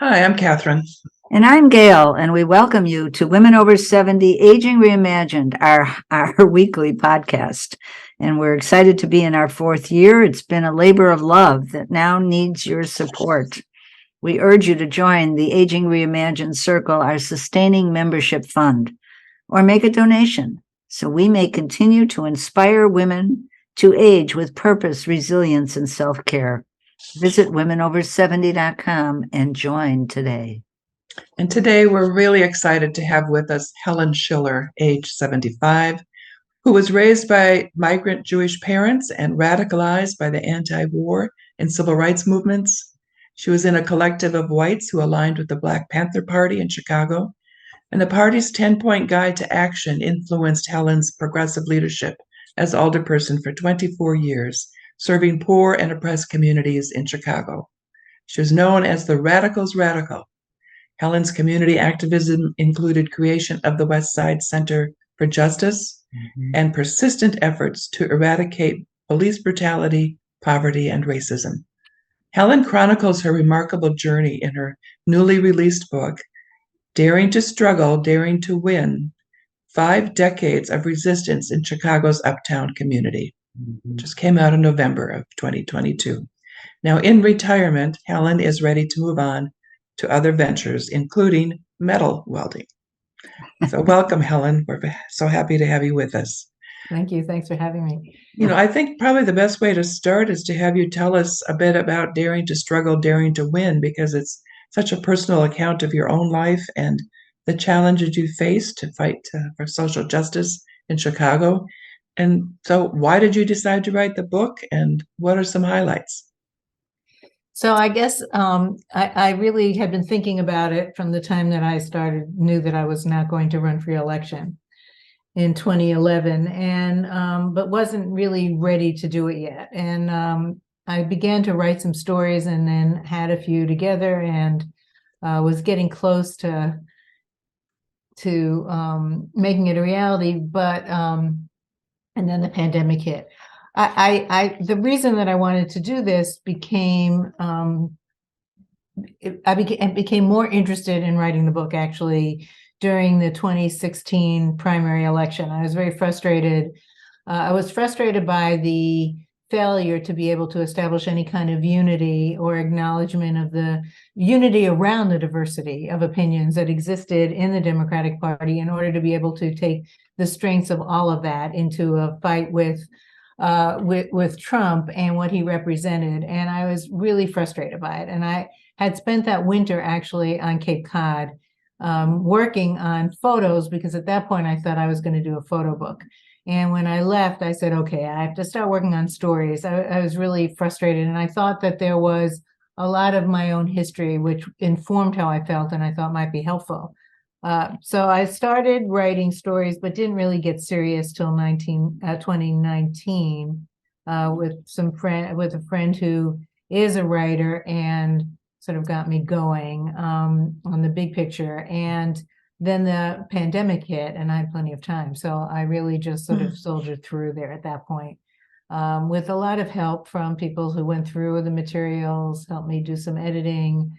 Hi, I'm Catherine. And I'm Gail, and we welcome you to Women Over 70 Aging Reimagined, our weekly podcast. And we're excited to be in our fourth year. It's been a labor of love that now needs your support. We urge you to join the Aging Reimagined Circle, our sustaining membership fund, or make a donation so we may continue to inspire women to age with purpose, resilience, and self-care. Visit womenover70.com and join today. And today we're really excited to have with us Helen Shiller, age 75, who was raised by migrant Jewish parents and radicalized by the anti-war and civil rights movements. She was in a collective of whites who aligned with the Black Panther Party in Chicago, and the party's 10-point guide to action influenced Helen's progressive leadership as alderperson for 24 years, serving poor and oppressed communities in Chicago. She was known as the Radical's Radical. Helen's community activism included creation of the West Side Center for Justice and persistent efforts to eradicate police brutality, poverty, and racism. Helen chronicles her remarkable journey in her newly released book, Daring to Struggle, Daring to Win, 5 Decades of Resistance in Chicago's Uptown Community. Just came out in November of 2022. Now, in retirement, Helen is ready to move on to other ventures, including metal welding. So welcome, Helen. We're so happy to have you with us. Thank you. Thanks for having me. I think probably the best way to start is to have you tell us a bit about Daring to Struggle, Daring to Win, because it's such a personal account of your own life and the challenges you faced to fight for social justice in Chicago. And so why did you decide to write the book, and what are some highlights? So I guess I really had been thinking about it from the time that I knew that I was not going to run for re-election in 2011, and but wasn't really ready to do it yet. And I began to write some stories, and then had a few together, and was getting close to making it a reality. But and then the pandemic hit. The reason that I wanted to do this became I became more interested in writing the book actually during the 2016 primary election. I was very frustrated. I was frustrated by the failure to be able to establish any kind of unity or acknowledgement of the unity around the diversity of opinions that existed in the Democratic Party in order to be able to take the strengths of all of that into a fight with Trump and what he represented. And I was really frustrated by it. And I had spent that winter actually on Cape Cod working on photos, because at that point I thought I was going to do a photo book. And when I left, I said, okay, I have to start working on stories. I was really frustrated. And I thought that there was a lot of my own history, which informed how I felt and I thought might be helpful. So I started writing stories, but didn't really get serious till 2019 with a friend who is a writer, and sort of got me going on the big picture. And then the pandemic hit, and I had plenty of time, so I really just sort of soldiered through there at that point, with a lot of help from people who went through the materials, helped me do some editing.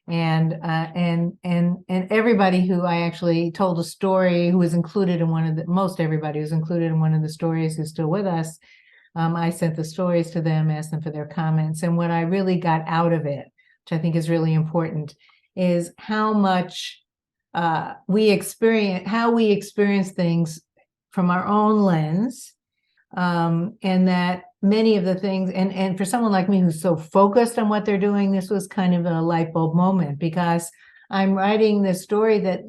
And everybody who I actually told a story, who was included in most everybody who's included in one of the stories who's still with us, I sent the stories to them, asked them for their comments. And what I really got out of it, which I think is really important, is how much we experience things from our own lens, and that many of the things, and for someone like me who's so focused on what they're doing, this was kind of a light bulb moment, because I'm writing this story that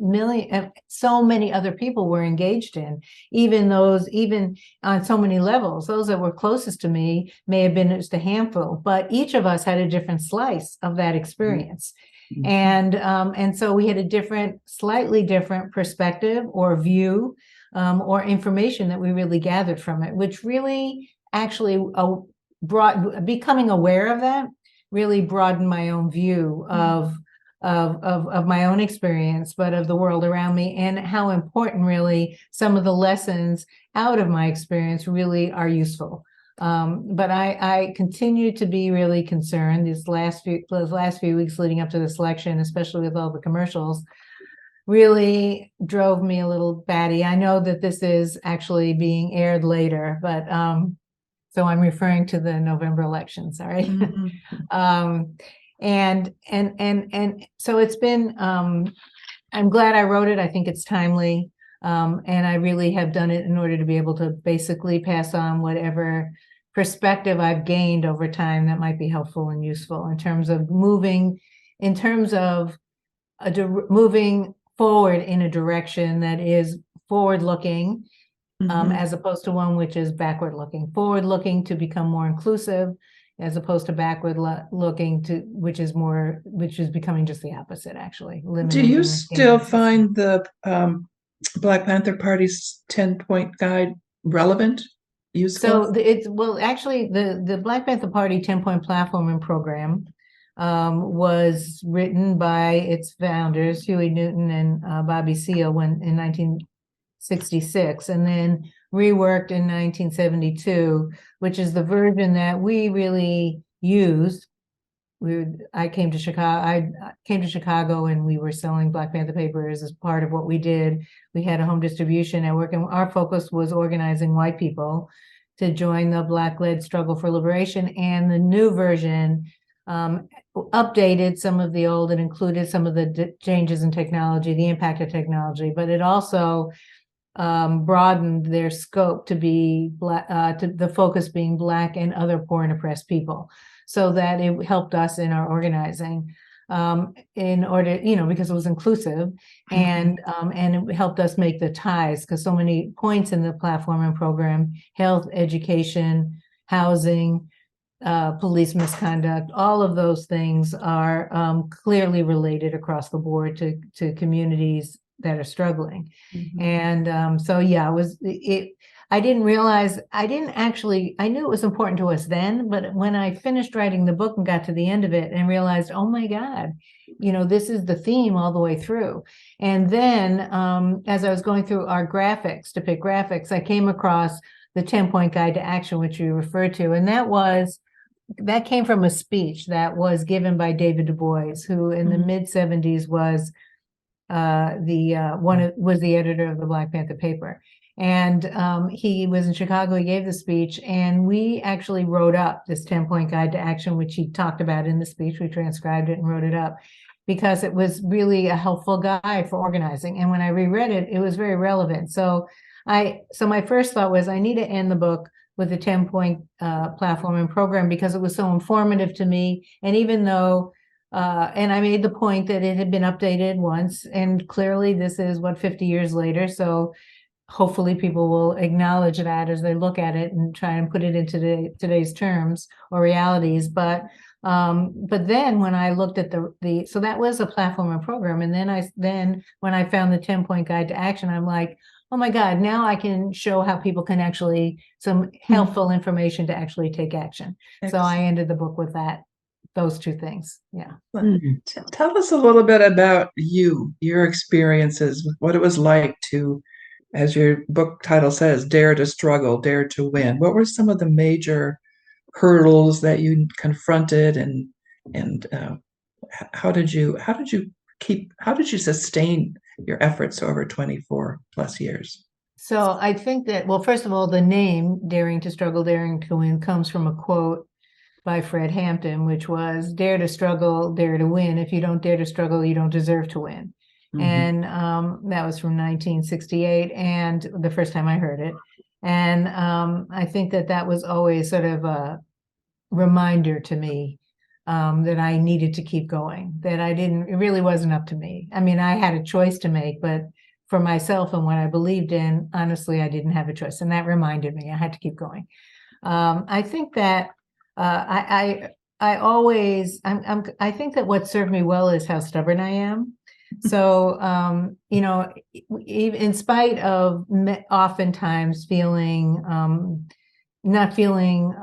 so many other people were engaged in, even on so many levels. Those that were closest to me may have been just a handful, but each of us had a different slice of that experience. And so we had a slightly different perspective or view, or information that we really gathered from it, which really actually becoming aware of that really broadened my own view of my own experience, but of the world around me, and how important really some of the lessons out of my experience really are useful. But I continue to be really concerned. These last few weeks leading up to this election, especially with all the commercials, really drove me a little batty. I know that this is actually being aired later, but so I'm referring to the November election, sorry. Mhm. And so it's been, I'm glad I wrote it. I think it's timely. And I really have done it in order to be able to basically pass on whatever perspective I've gained over time that might be helpful and useful in terms of moving forward in a direction that is forward-looking, Mhm. as opposed to one which is backward-looking. Forward-looking to become more inclusive, as opposed to backward-looking to which is becoming just the opposite, actually. Do you Eliminating and still gaining system. find the Black Panther Party's 10-point guide relevant, useful? So actually, the Black Panther Party 10-point platform and program was written by its founders, Huey Newton and Bobby Seale, in 1966, and then reworked in 1972, which is the version that we really used. I came to Chicago and we were selling Black Panther papers as part of what we did. We had a home distribution network, and our focus was organizing white people to join the Black-led struggle for liberation. And the new version updated some of the old and included some of the changes in technology, the impact of technology, but it also broadened their scope to be to the focus being Black and other poor and oppressed people, so that it helped us in our organizing in order, because it was inclusive, and it helped us make the ties, because so many points in the platform and program: health, education, housing, police misconduct, all of those things are clearly related across the board to communities that are struggling. And so yeah, I didn't realize, I knew it was important to us then, but when I finished writing the book and got to the end of it and realized, oh my God, this is the theme all the way through. And then as I was going through our graphics, to pick graphics, I came across the 10-point guide to action, which you referred to. And that came from a speech that was given by David Du Bois, who in the mid-70s was the editor of the Black Panther paper. And he was in Chicago, he gave the speech, and we actually wrote up this 10-point guide to action, which he talked about in the speech. We transcribed it and wrote it up because it was really a helpful guide for organizing. And when I reread it, it was very relevant. So my first thought was, I need to end the book with the 10-point platform and program, because it was so informative to me. And even though and I made the point that it had been updated once, and clearly this is 50 years later. So hopefully people will acknowledge that as they look at it and try and put it into today's terms or realities. But then when I looked at so that was a platform and program. And then when I found the 10-point guide to action, I'm like, oh my God, now I can show how people can actually, some helpful information to actually take action. So I ended the book with those two things. Yeah. Tell us a little bit about your experiences, what it was like to, as your book title says, dare to struggle, dare to win. What were some of the major hurdles that you confronted, and how did you sustain your efforts over 24 plus years? So I think that, well, first of all, the name Daring to Struggle, Daring to Win comes from a quote by Fred Hampton, which was, dare to struggle, dare to win. If you don't dare to struggle, you don't deserve to win. And that was from 1968, and the first time I heard it. And I think that was always sort of a reminder to me that I needed to keep going, that it really wasn't up to me. I mean, I had a choice to make, but for myself and what I believed in, honestly, I didn't have a choice. And that reminded me I had to keep going. I think that I think that what served me well is how stubborn I am. So, in spite of oftentimes not feeling,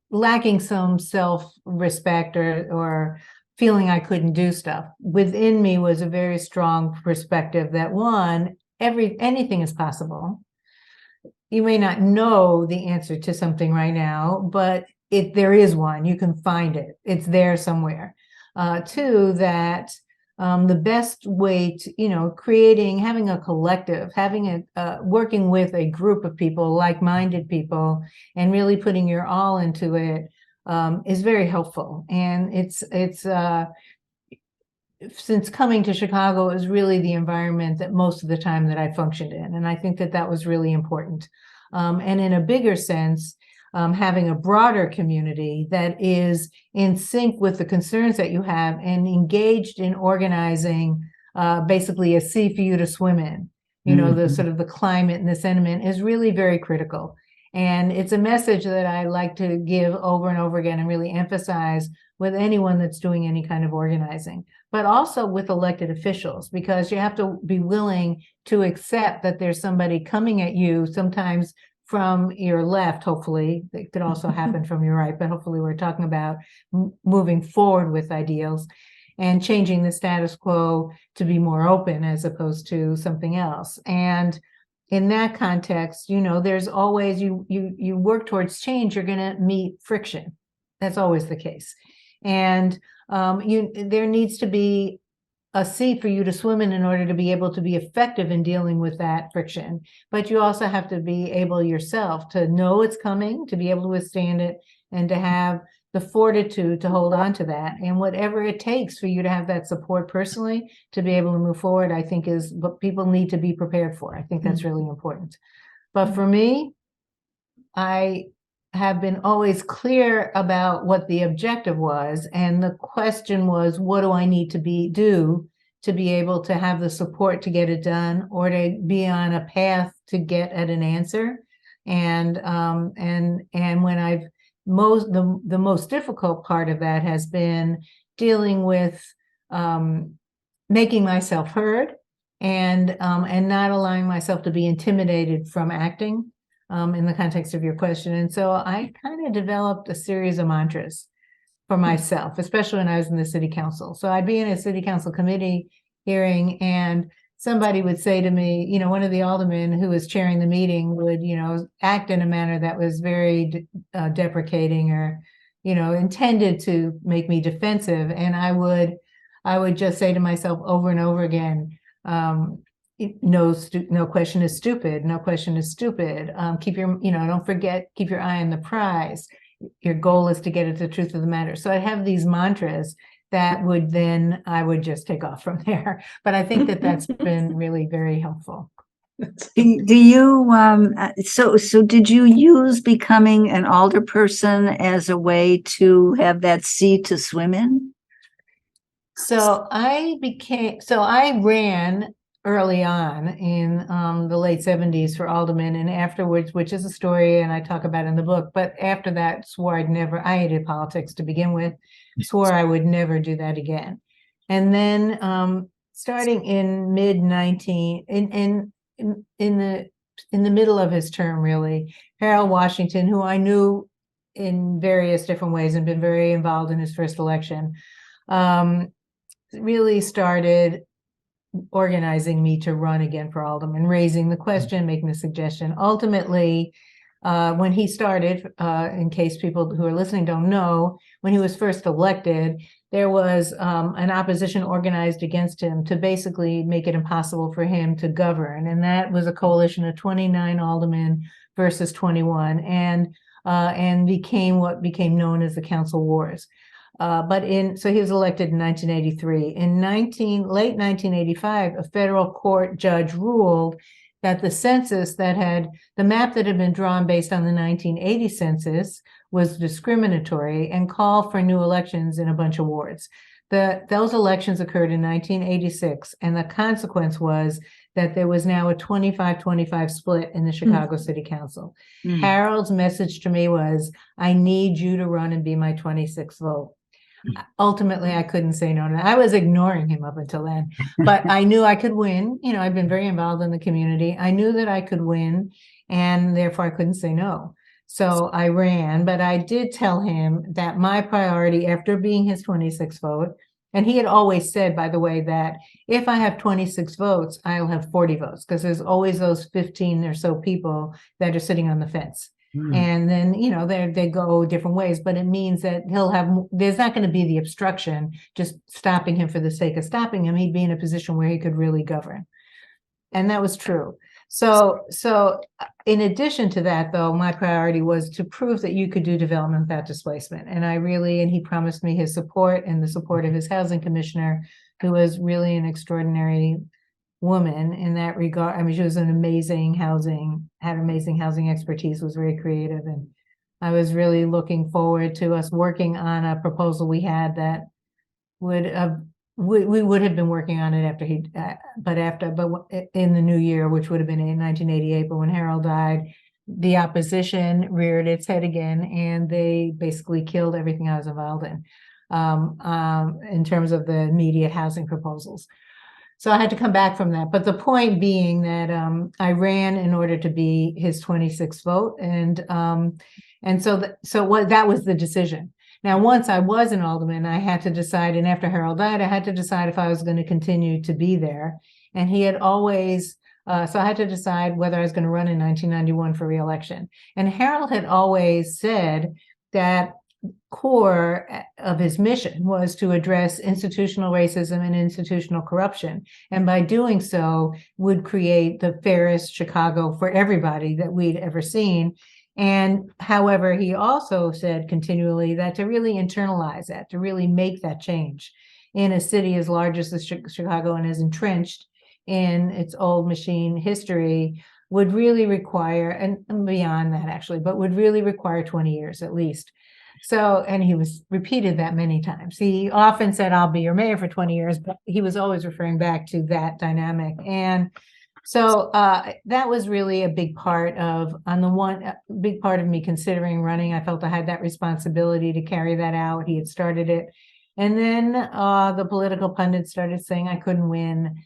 lacking some self-respect or feeling I couldn't do stuff, within me was a very strong perspective that anything is possible. you may not know the answer to something right now, but there is one. You can find it. It's there somewhere. Two, that the best way to, having a collective, working with a group of people, like-minded people, and really putting your all into it is very helpful. And it's since coming to Chicago is really the environment that most of the time that I functioned in. And I think that that was really important. And in a bigger sense, having a broader community that is in sync with the concerns that you have and engaged in organizing basically a sea for you to swim in, the sort of the climate and the sentiment is really very critical. And it's a message that I like to give over and over again and really emphasize with anyone that's doing any kind of organizing, but also with elected officials, because you have to be willing to accept that there's somebody coming at you, sometimes from your left, hopefully. It could also happen from your right, but hopefully we're talking about moving forward with ideals and changing the status quo to be more open as opposed to something else. And in that context, there's always, you work towards change, you're going to meet friction. That's always the case. And there needs to be a sea for you to swim in order to be able to be effective in dealing with that friction. But you also have to be able yourself to know it's coming, to be able to withstand it, and to have the fortitude to hold on to that. And whatever it takes for you to have that support personally to be able to move forward, I think is what people need to be prepared for. I think that's really important. But for me, I have been always clear about what the objective was. And the question was, what do I need to do to be able to have the support to get it done, or to be on a path to get at an answer? And when I've the most difficult part of that has been dealing with making myself heard and not allowing myself to be intimidated from acting. In the context of your question. And so I kind of developed a series of mantras for myself, especially when I was in the city council. So I'd be in a city council committee hearing, and somebody would say to me, one of the aldermen who was chairing the meeting would, act in a manner that was very deprecating or, intended to make me defensive. And I would just say to myself over and over again, no question is stupid. No question is stupid. Don't forget, keep your eye on the prize. Your goal is to get at the truth of the matter. So I have these mantras that I would just take off from there. But I think that that's been really very helpful. Do you, so did you use becoming an alderperson as a way to have that sea to swim in? So I ran early on in the late 70s for alderman, and afterwards, which is a story and I talk about in the book, but after that swore I hated politics to begin with, swore I would never do that again. And then starting in in the middle of his term, really, Harold Washington, who I knew in various different ways and been very involved in his first election, really started organizing me to run again for alderman, raising the question, making the suggestion. Ultimately, when he started, in case people who are listening don't know, when he was first elected, there was an opposition organized against him to basically make it impossible for him to govern. And that was a coalition of 29 aldermen versus 21, and became what became known as the Council Wars. So he was elected in 1983. In late 1985, a federal court judge ruled that the map that had been drawn based on the 1980 census was discriminatory and called for new elections in a bunch of wards. Those elections occurred in 1986, and the consequence was that there was now a 25-25 split in the Chicago City Council. Harold's message to me was, I need you to run and be my 26th vote. Ultimately, I couldn't say no to that. I was ignoring him up until then, but I knew I could win. I've been very involved in the community. I knew that I could win, and therefore I couldn't say no. So I ran, but I did tell him that my priority, after being his 26th vote, And he had always said, by the way, that if I have 26 votes, I'll have 40 votes, because there's always those 15 or so people that are sitting on the fence. And then, they go different ways, but it means that there's not going to be the obstruction, just stopping him for the sake of stopping him. He'd be in a position where he could really govern. And that was true. So in addition to that, though, my priority was to prove that you could do development without displacement. And he promised me his support and the support of his housing commissioner, who was really an extraordinary woman in that regard. I mean, she was had amazing housing expertise, was very creative. And I was really looking forward to us working on a proposal we had that would we would have been working on it but in the new year, which would have been in 1988. But when Harold died, the opposition reared its head again, and they basically killed everything I was involved in terms of the immediate housing proposals. So I had to come back from that. But the point being that I ran in order to be his 26th vote, that was the decision. Now, once I was an alderman, I had to decide, and after Harold died, I had to decide if I was going to continue to be there. And he had always, so I had to decide whether I was going to run in 1991 for re-election. And Harold had always said that core of his mission was to address institutional racism and institutional corruption. And by doing so, would create the fairest Chicago for everybody that we'd ever seen. And however, he also said continually that to really internalize that, to really make that change in a city as large as Chicago and as entrenched in its old machine history, would really require, and beyond that actually, but would really require 20 years at least. So, and he repeated that many times. He often said, I'll be your mayor for 20 years, but he was always referring back to that dynamic. And so that was really a big part of me considering running. I felt I had that responsibility to carry that out. He had started it. And then the political pundits started saying I couldn't win,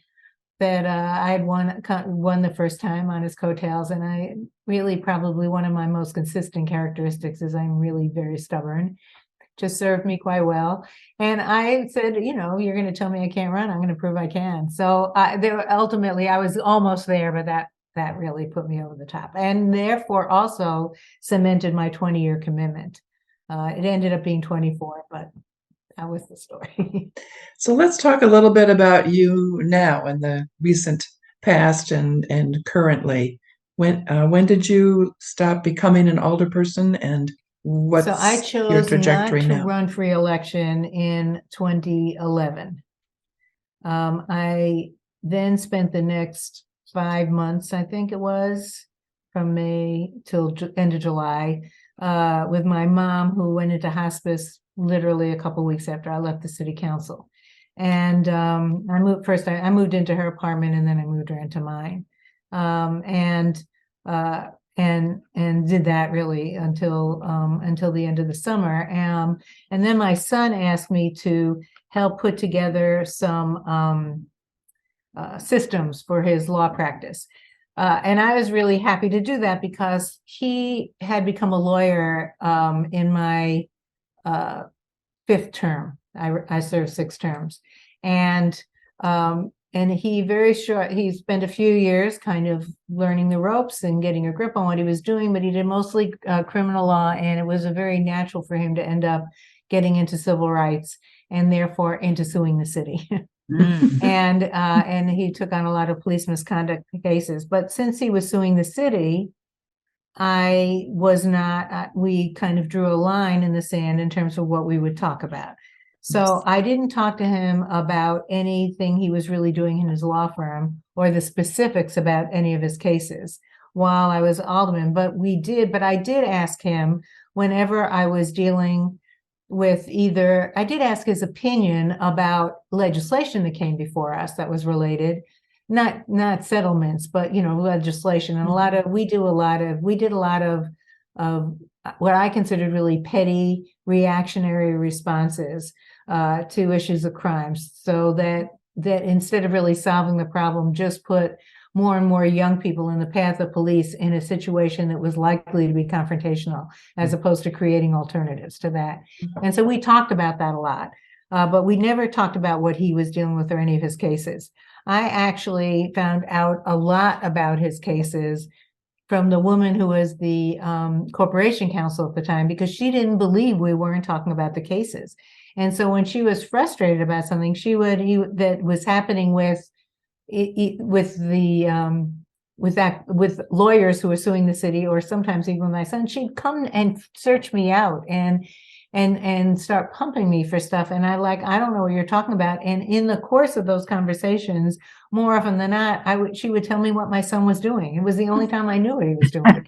that I had won the first time on his coattails. And I really, probably one of my most consistent characteristics is I'm really very stubborn. Just served me quite well. And I said, you're going to tell me I can't run, I'm going to prove I can. So ultimately I was almost there, but that really put me over the top, and therefore also cemented my 20-year commitment. It ended up being 24, but that was the story. So let's talk a little bit about you now in the recent past and currently. When did you stop becoming an alderperson, and what's so I your chose trajectory not to now? run for re-election in 2011. I then spent the next 5 months, I think it was, from May till end of July, with my mom, who went into hospice literally a couple of weeks after I left the city council. And I moved into her apartment, and then I moved her into mine. And did that really until the end of the summer. And then my son asked me to help put together some systems for his law practice. And I was really happy to do that, because he had become a lawyer in my 5th term. I served 6 terms. And he spent a few years kind of learning the ropes and getting a grip on what he was doing, but he did mostly criminal law, and it was very natural for him to end up getting into civil rights and therefore into suing the city. And he took on a lot of police misconduct cases. But since he was suing the city, I was not, we kind of drew a line in the sand in terms of what we would talk about. So I didn't talk to him about anything he was really doing in his law firm or the specifics about any of his cases while I was alderman. But I did ask him whenever I was dealing with I did ask his opinion about legislation that came before us that was related, not settlements, but legislation. And we did a lot of what I considered really petty reactionary responses to issues of crimes, so that instead of really solving the problem, just put more and more young people in the path of police in a situation that was likely to be confrontational, as opposed to creating alternatives to that. And so we talked about that a lot. but we never talked about what he was dealing with or any of his cases. I actually found out a lot about his cases from the woman who was the corporation counsel at the time, because she didn't believe we weren't talking about the cases. And so when she was frustrated about something that was happening with lawyers who were suing the city, or sometimes even my son, she'd come and search me out and start pumping me for stuff. And I don't know what you're talking about. And in the course of those conversations, more often than not, she would tell me what my son was doing. It was the only time I knew what he was doing.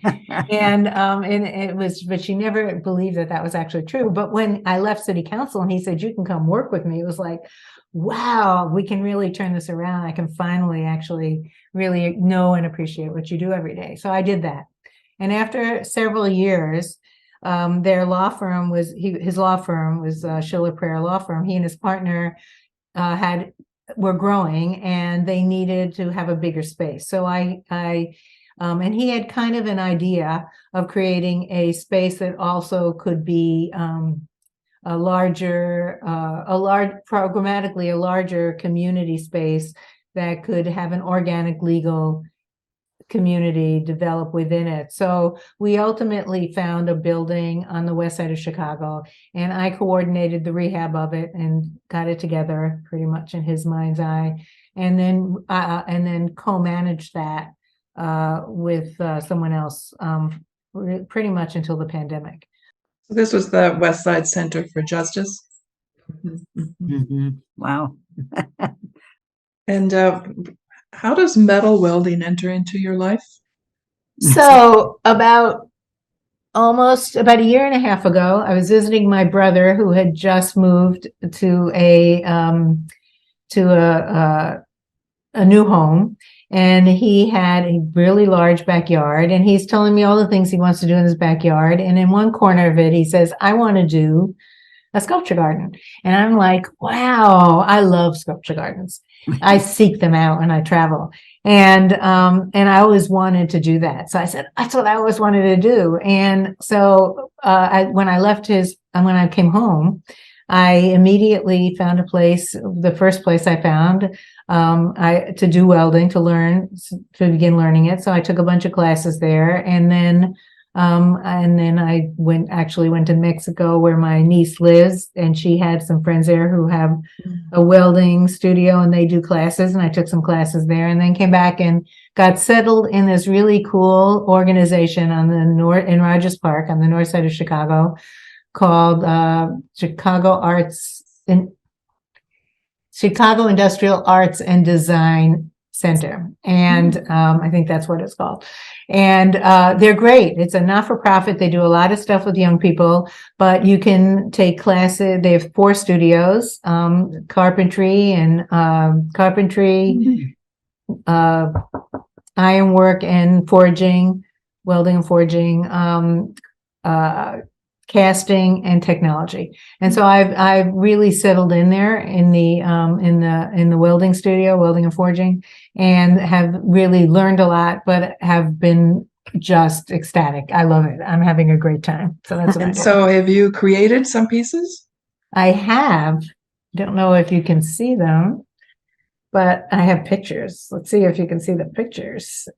And it was, but she never believed that was actually true. But when I left city council and he said, you can come work with me, it was like, wow, we can really turn this around. I can finally actually really know and appreciate what you do every day. So I did that. And after several years, their law firm was, his law firm was Shiller Prayer Law Firm. He and his partner were growing, and they needed to have a bigger space. So and he had kind of an idea of creating a space that also could be programmatically a larger community space that could have an organic legal community develop within it. So we ultimately found a building on the west side of Chicago, and I coordinated the rehab of it and got it together pretty much in his mind's eye, and then co-managed that with someone else pretty much until the pandemic. So this was the West Side Center for Justice. Wow. And how does metal welding enter into your life? So about a year and a half ago, I was visiting my brother, who had just moved to a new home, and he had a really large backyard, and he's telling me all the things he wants to do in his backyard. And in one corner of it, he says, I want to do a sculpture garden. And I'm like, wow, I love sculpture gardens. I seek them out when I travel. And I always wanted to do that. So I said, that's what I always wanted to do. And so when I came home, I immediately found a place, the first place I found, to do welding, to begin learning it. So I took a bunch of classes there, and then I went to Mexico, where my niece lives, and she had some friends there who have a welding studio, and they do classes, and I took some classes there, and then came back and got settled in this really cool organization in Rogers Park on the north side of Chicago, called Chicago Industrial Arts and Design Center. And I think that's what it's called. And they're great. It's a not-for-profit. They do a lot of stuff with young people, but you can take classes. They have 4 studios, carpentry, ironwork and forging, welding and forging, casting and technology. And so I've really settled in there in the welding studio, welding and forging, and have really learned a lot, but have been just ecstatic. I love it. I'm having a great time. So that's what I do. So have you created some pieces? I have. Don't know if you can see them, but I have pictures. Let's see if you can see the pictures.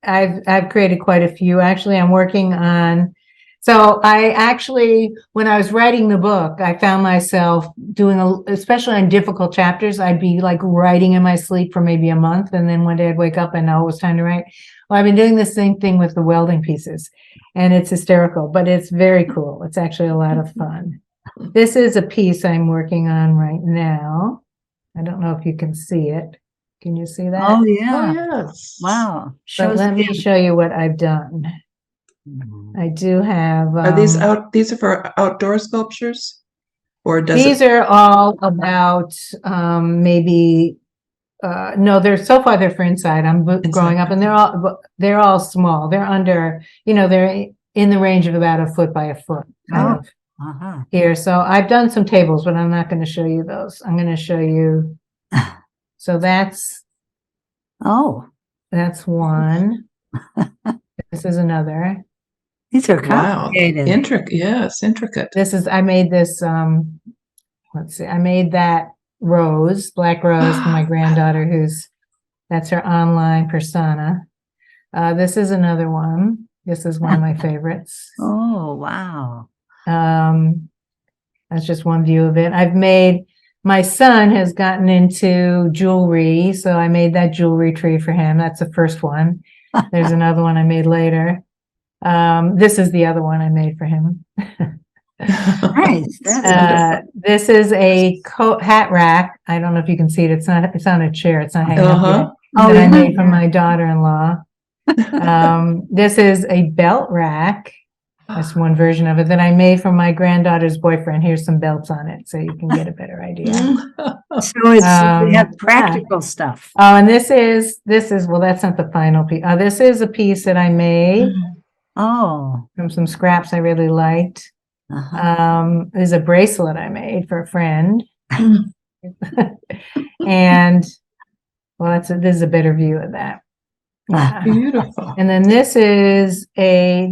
I've created quite a few. Actually, I'm working on, when I was writing the book, I found myself doing, especially on difficult chapters, I'd be like writing in my sleep for maybe a month. And then one day I'd wake up and know it was time to write. Well, I've been doing the same thing with the welding pieces, and it's hysterical, but it's very cool. It's actually a lot of fun. This is a piece I'm working on right now. I don't know if you can see it. Can you see that? Oh, yeah. Oh, yes. Wow. So let me show you what I've done. I do have. Are these are for outdoor sculptures? Or these are all about maybe no, so far they're for inside. I'm growing up, and they're all small. They're under, they're in the range of about 1 foot by 1 foot here. So I've done some tables, but I'm not going to show you those. I'm going to show you. So that's one. This is another. These are Wow. complicated. Intricate. I made this, let's see, I made that rose, black rose for my granddaughter that's her online persona. This is another one. This is one of my favorites. Oh, wow. That's just one view of it. My son has gotten into jewelry, so I made that jewelry tree for him. That's the first one. There's another one I made later. This is the other one I made for him. Nice. This is a hat rack. I don't know if you can see it. It's on a chair. It's not hanging up yet. Oh, That I made for my daughter-in-law. This is a belt rack. That's one version of it that I made for my granddaughter's boyfriend. Here's some belts on it, so you can get a better idea. So we have practical stuff. Oh, and this is well, that's not the final piece. This is a piece that I made from some scraps I really liked. There's a bracelet I made for a friend. And well, this is a better view of that. Yeah. Beautiful. And then this is a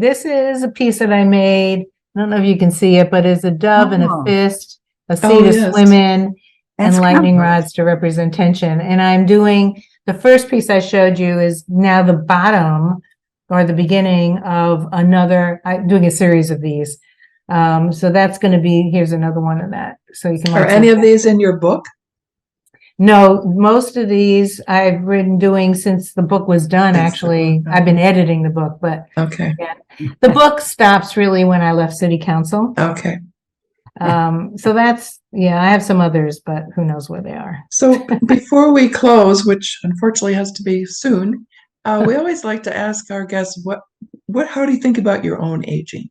piece that I made. I don't know if you can see it, but it's a dove and a fist, a sea to swim in, and lightning rods to represent tension. And I'm doing the first piece I showed you is now the bottom or the beginning of another. I'm doing a series of these. So that's going to be, here's another one of that. So you can. Are any of these in your book? No, most of these I've been doing since the book was done, actually. I've been editing the book, but yeah. The book stops really when I left city council. Okay. So that's, I have some others, but who knows where they are. So before we close, which unfortunately has to be soon, we always like to ask our guests, how do you think about your own aging?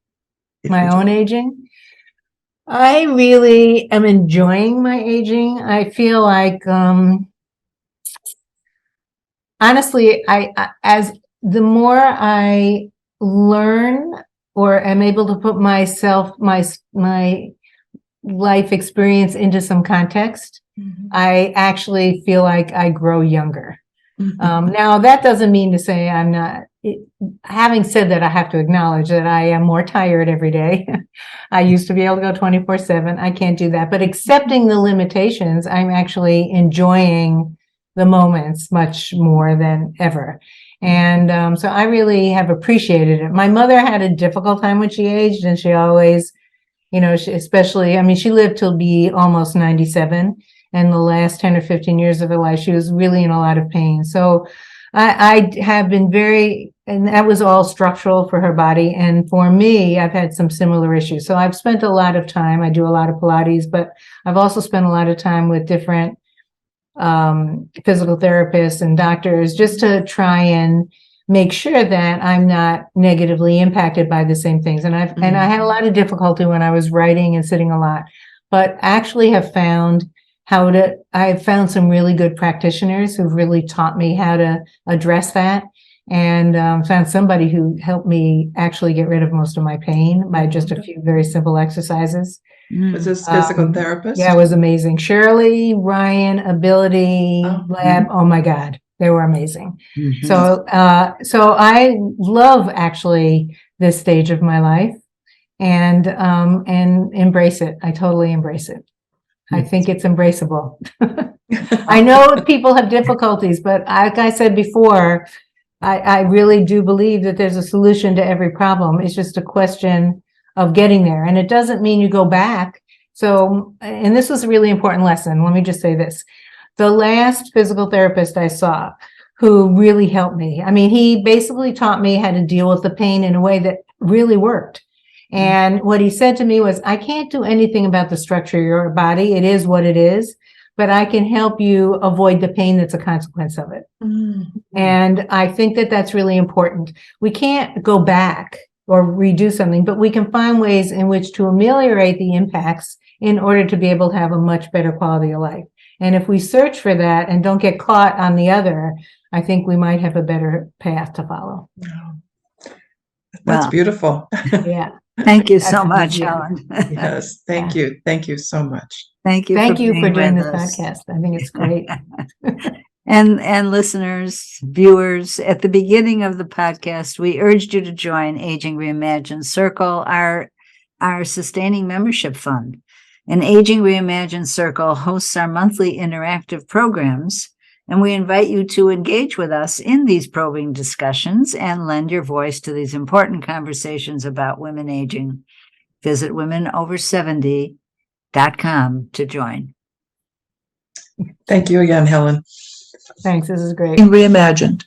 My own aging? I really am enjoying my aging. I feel like, honestly, as the more I learn or am able to put my life experience into some context, I actually feel like I grow younger. Now, that doesn't mean to say I'm not. Having said that, I have to acknowledge that I am more tired every day. I used to be able to go 24/7. I can't do that. But accepting the limitations, I'm actually enjoying the moments much more than ever. And so I really have appreciated it. My mother had a difficult time when she aged, and she always, she lived till be almost 97. And the last 10 or 15 years of her life, she was really in a lot of pain. So I have been and that was all structural for her body. And for me, I've had some similar issues. So I've spent a lot of time, I do a lot of Pilates, but I've also spent a lot of time with different physical therapists and doctors just to try and make sure that I'm not negatively impacted by the same things. And I had a lot of difficulty when I was writing and sitting a lot, but actually have found I've found some really good practitioners who've really taught me how to address that, and found somebody who helped me actually get rid of most of my pain by just a few very simple exercises. Was this physical therapist? Yeah, it was amazing. Shirley, Ryan, Ability Lab. Oh my God, they were amazing. So I love actually this stage of my life, and embrace it. I totally embrace it. I think it's embraceable. I know people have difficulties, but like I said before, I really do believe that there's a solution to every problem. It's just a question of getting there. And it doesn't mean you go back. So, and this was a really important lesson. Let me just say this. The last physical therapist I saw who really helped me, he basically taught me how to deal with the pain in a way that really worked. And what he said to me was, I can't do anything about the structure of your body. It is what it is, but I can help you avoid the pain that's a consequence of it. And I think that that's really important. We can't go back or redo something, but we can find ways in which to ameliorate the impacts in order to be able to have a much better quality of life. And if we search for that and don't get caught on the other, I think we might have a better path to follow. That's beautiful. Yeah. Thank you so much, Helen. Yes, thank you. Thank you so much. Thank you. Thank you for doing this podcast. I think it's great. And listeners, viewers, at the beginning of the podcast, we urged you to join Aging Reimagined Circle, our sustaining membership fund. And Aging Reimagined Circle hosts our monthly interactive programs, and we invite you to engage with us in these probing discussions and lend your voice to these important conversations about women aging. Visit womenover70.com to join. Thank you again, Helen. Thanks. This is great. Reimagined.